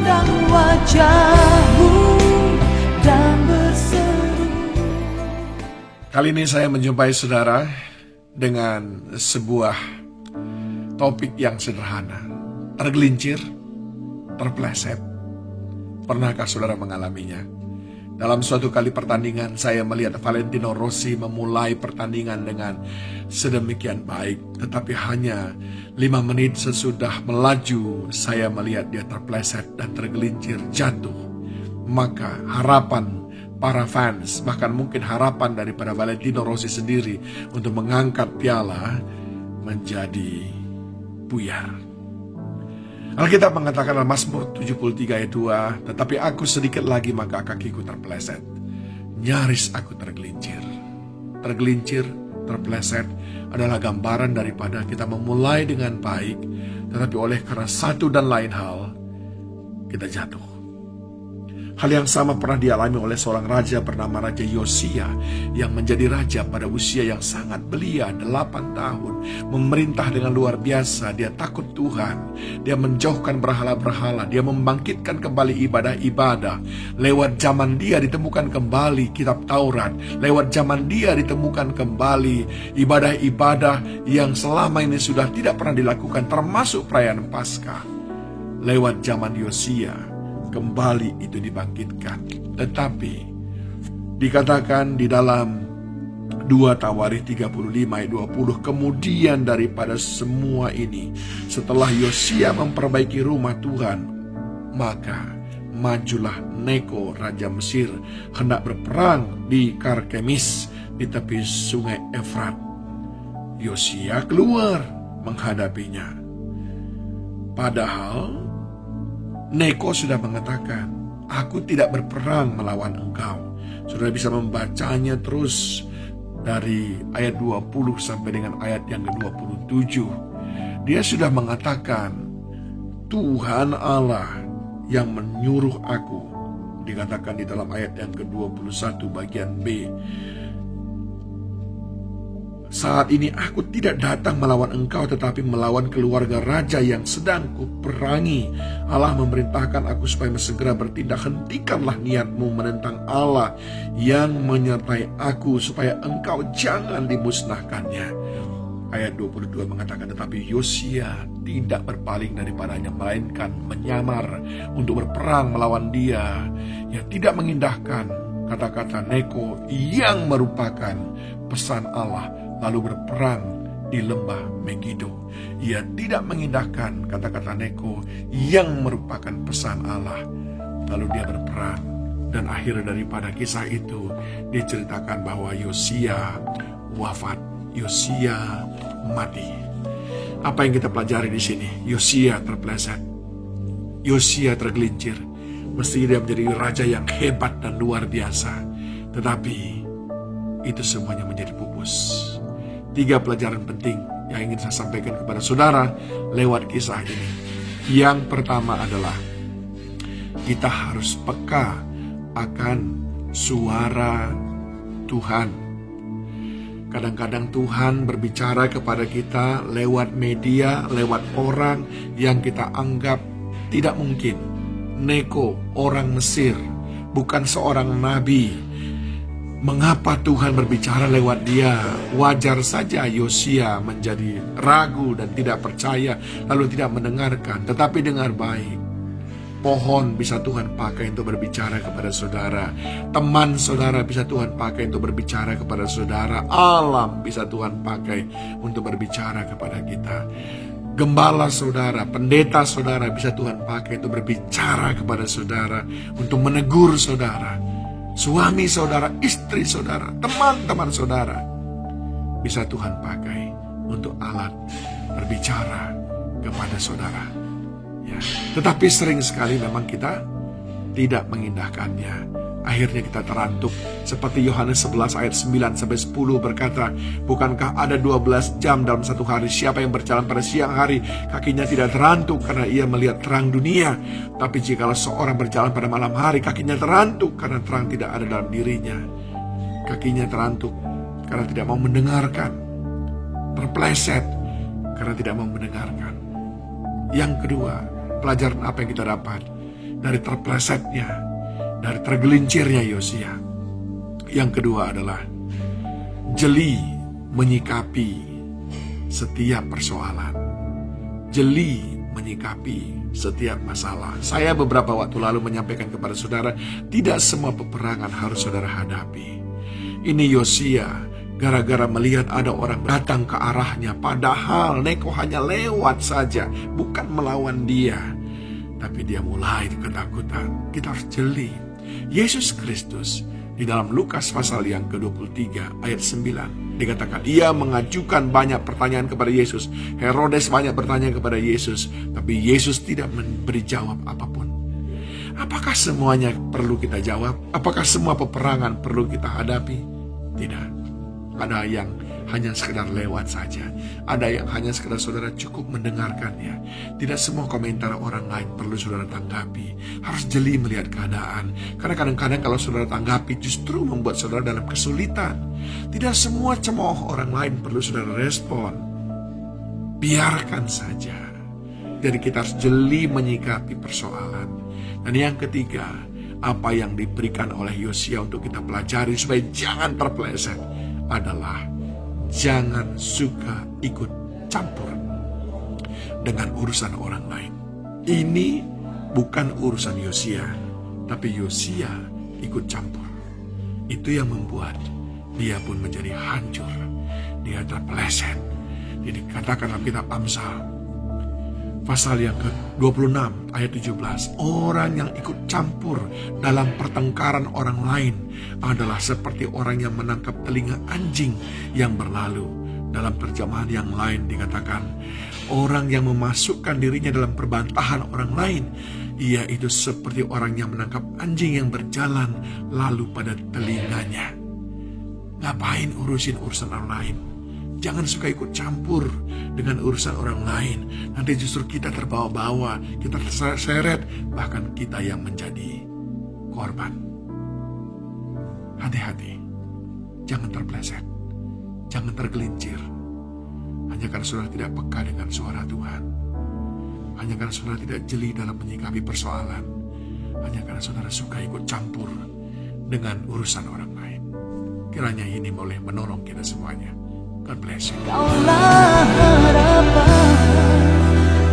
memandang wajah-Mu dan berseru. Kali ini saya menjumpai saudara dengan sebuah topik yang sederhana. Tergelincir, terpleset. Pernahkah saudara mengalaminya? Dalam suatu kali pertandingan, saya melihat Valentino Rossi memulai pertandingan dengan sedemikian baik. Tetapi hanya 5 menit sesudah melaju, saya melihat dia terpleset dan tergelincir jatuh. Maka harapan para fans, bahkan mungkin harapan daripada Valentino Rossi sendiri untuk mengangkat piala menjadi buyar. Alkitab mengatakan dalam Mazmur 73 ayat 2, tetapi aku sedikit lagi maka kakiku terpeleset. Nyaris aku tergelincir. Tergelincir, terpeleset adalah gambaran daripada kita memulai dengan baik, tetapi oleh karena satu dan lain hal, kita jatuh. Hal yang sama pernah dialami oleh seorang raja bernama Raja Yosia yang menjadi raja pada usia yang sangat belia, 8 tahun. Memerintah dengan luar biasa, dia takut Tuhan. Dia menjauhkan berhala-berhala, dia membangkitkan kembali ibadah-ibadah. Lewat zaman dia ditemukan kembali kitab Taurat. Lewat zaman dia ditemukan kembali ibadah-ibadah yang selama ini sudah tidak pernah dilakukan, termasuk perayaan Paskah. Lewat zaman Yosia kembali itu dibangkitkan. Tetapi dikatakan di dalam 2 Tawarikh 35 ayat 20, kemudian daripada semua ini, setelah Yosia memperbaiki rumah Tuhan, maka majulah Neko Raja Mesir hendak berperang di Karkemis di tepi sungai Efrat. Yosia keluar menghadapinya. Padahal Neko sudah mengatakan, aku tidak berperang melawan engkau. Saudara bisa membacanya terus dari ayat 20 sampai dengan ayat yang ke-27. Dia sudah mengatakan, Tuhan Allah yang menyuruh aku. Dikatakan di dalam ayat yang ke-21 bagian B, saat ini aku tidak datang melawan engkau, tetapi melawan keluarga raja yang sedang kuperangi. Allah memerintahkan aku supaya segera bertindak. Hentikanlah niatmu menentang Allah yang menyertai aku, supaya engkau jangan dimusnahkannya. Ayat 22 mengatakan, tetapi Yosia tidak berpaling daripadanya, melainkan menyamar untuk berperang melawan dia. Ia tidak mengindahkan kata-kata Neko yang merupakan pesan Allah, lalu berperang di lembah Megiddo. Ia tidak mengindahkan kata-kata Neko yang merupakan pesan Allah, lalu dia berperang. Dan akhir daripada kisah itu diceritakan bahwa Yosia wafat, Yosia mati. Apa yang kita pelajari di sini? Yosia terpeleset, Yosia tergelincir. Mestinya dia menjadi raja yang hebat dan luar biasa, tetapi itu semuanya menjadi pupus. 3 pelajaran penting yang ingin saya sampaikan kepada saudara lewat kisah ini. Yang pertama adalah kita harus peka akan suara Tuhan. Kadang-kadang Tuhan berbicara kepada kita lewat media, lewat orang yang kita anggap tidak mungkin. Neko, orang Mesir, bukan seorang nabi. Mengapa Tuhan berbicara lewat dia? Wajar saja Yosia menjadi ragu dan tidak percaya, lalu tidak mendengarkan. Tetapi dengar baik, pohon bisa Tuhan pakai untuk berbicara kepada saudara. Teman saudara bisa Tuhan pakai untuk berbicara kepada saudara. Alam bisa Tuhan pakai untuk berbicara kepada kita. Gembala saudara, pendeta saudara bisa Tuhan pakai untuk berbicara kepada saudara, untuk menegur saudara. Suami saudara, istri saudara, teman-teman saudara bisa Tuhan pakai untuk alat berbicara kepada saudara. Ya. Tetapi sering sekali memang kita tidak mengindahkannya. Akhirnya kita terantuk. Seperti Yohanes 11 ayat 9 sampai 10 berkata, bukankah ada 12 jam dalam satu hari? Siapa yang berjalan pada siang hari, kakinya tidak terantuk karena ia melihat terang dunia. Tapi jikalau seorang berjalan pada malam hari, kakinya terantuk karena terang tidak ada dalam dirinya. Kakinya terantuk karena tidak mau mendengarkan. Terpleset karena tidak mau mendengarkan. Yang kedua, pelajaran apa yang kita dapat? dari terplesetnya, dari tergelincirnya Yosia. Yang kedua adalah jeli menyikapi setiap persoalan. Jeli menyikapi setiap masalah. Saya beberapa waktu lalu menyampaikan kepada saudara, tidak semua peperangan harus saudara hadapi. Ini Yosia, gara-gara melihat ada orang datang ke arahnya, padahal Neko hanya lewat saja, bukan melawan dia. Tapi dia mulai ketakutan. Kita harus jeli. Yesus Kristus di dalam Lukas pasal yang ke-23 ayat 9 dikatakan ia mengajukan banyak pertanyaan kepada Yesus. Herodes banyak bertanya kepada Yesus, tapi Yesus tidak memberi jawab apapun. Apakah semuanya perlu kita jawab? Apakah semua peperangan perlu kita hadapi? Tidak. Ada yang hanya sekedar lewat saja. Ada yang hanya sekedar saudara cukup mendengarkannya. Tidak semua komentar orang lain perlu saudara tanggapi. Harus jeli melihat keadaan. Karena kadang-kadang kalau saudara tanggapi justru membuat saudara dalam kesulitan. Tidak semua cemooh orang lain perlu saudara respon. Biarkan saja. Jadi kita harus jeli menyikapi persoalan. Dan yang ketiga, apa yang diberikan oleh Yosia untuk kita pelajari supaya jangan terpeleset adalah jangan suka ikut campur dengan urusan orang lain. Ini bukan urusan Yosia, tapi Yosia ikut campur. Itu yang membuat dia pun menjadi hancur. Dia terpeleset. Jadi katakan dalam kitab Amsal pasal yang ke-26 ayat 17, orang yang ikut campur dalam pertengkaran orang lain adalah seperti orang yang menangkap telinga anjing yang berlalu. Dalam terjemahan yang lain dikatakan, orang yang memasukkan dirinya dalam perbantahan orang lain, ia itu seperti orang yang menangkap anjing yang berjalan lalu pada telinganya. Ngapain urusin urusan orang lain? Jangan suka ikut campur dengan urusan orang lain. Nanti justru kita terbawa-bawa, kita terseret, bahkan kita yang menjadi korban. Hati-hati, jangan terpleset, jangan tergelincir. Hanya karena saudara tidak peka dengan suara Tuhan. Hanya karena saudara tidak jeli dalam menyikapi persoalan. Hanya karena saudara suka ikut campur dengan urusan orang lain. Kiranya ini boleh menolong kita semuanya. God bless you. Kaulah harapan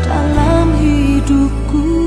dalam hidupku.